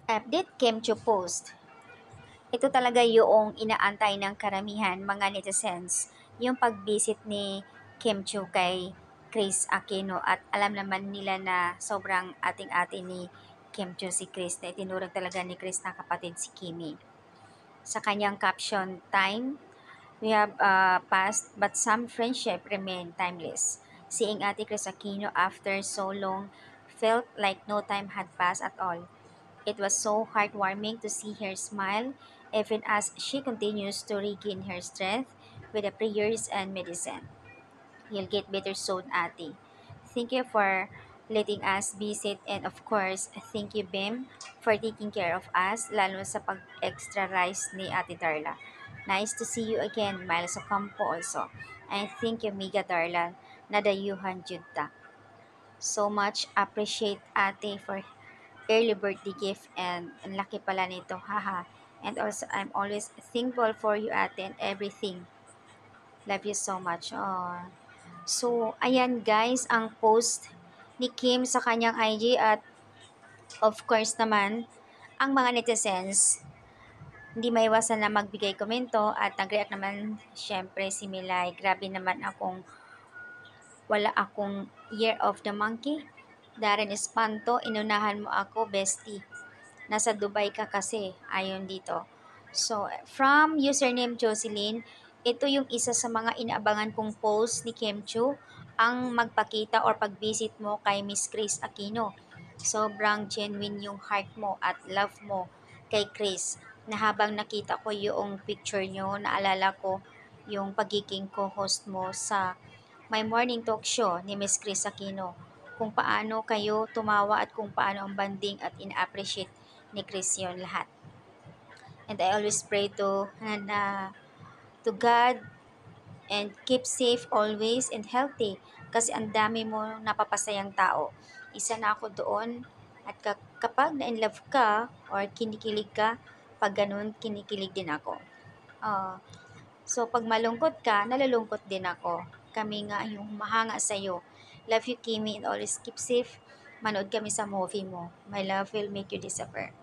Update Kimchi post. Ito talaga yung inaantay ng karamihan mga netizens, yung pag-visit ni Kim Chu kay Chris Aquino at alam naman nila na sobrang ating-ating ni Kim Chu si Chris na itinurag talaga ni Chris na kapatid si Kimi. Sa kanyang caption, "Time, we have passed but some friendship remain timeless. Seeing Ate Chris Aquino after so long felt like no time had passed at all. It was so heartwarming to see her smile, even as she continues to regain her strength with the prayers and medicine. You'll get better soon, Ate. Thank you for letting us visit, and of course, thank you, Bim, for taking care of us, lalo sa pag-extra rice ni Ate Darla. Nice to see you again, Miles Ocampo also. And thank you, Miga Darla, nadayuhan Judta. So much appreciate Ate for early birthday gift and ang laki pala nito, haha. And also, I'm always thankful for you ate and everything. Love you so much. Oh. So, ayan guys, ang post ni Kim sa kanyang IG at of course naman, ang mga netizens, hindi maiwasan na magbigay komento at nag-react naman syempre si Milay. Grabe naman wala akong Year of the Monkey. Darren Espanto, inunahan mo ako, bestie. Nasa Dubai ka kasi, ayon dito. So, from username Jocelyn, ito yung isa sa mga inaabangan kong post ni Kim Chu, ang magpakita or pag-visit mo kay Miss Chris Aquino. Sobrang genuine yung heart mo at love mo kay Chris, na habang nakita ko yung picture nyo, naalala ko yung pagiging co-host mo sa My Morning Talk Show ni Miss Chris Aquino, kung paano kayo tumawa at kung paano ang banding at ina-appreciate ni Chris yun lahat. And I always pray to God and keep safe always and healthy kasi ang dami mo napapasayang tao. Isa na ako doon at kapag na-in love ka or kinikilig ka, pag ganun, kinikilig din ako. Uh, so, pag malungkot ka, nalulungkot din ako. Kami nga yung humahanga sa'yo. Love you, Kimi, and always keep safe. Manood kami sa movie mo. My love will make you disappear.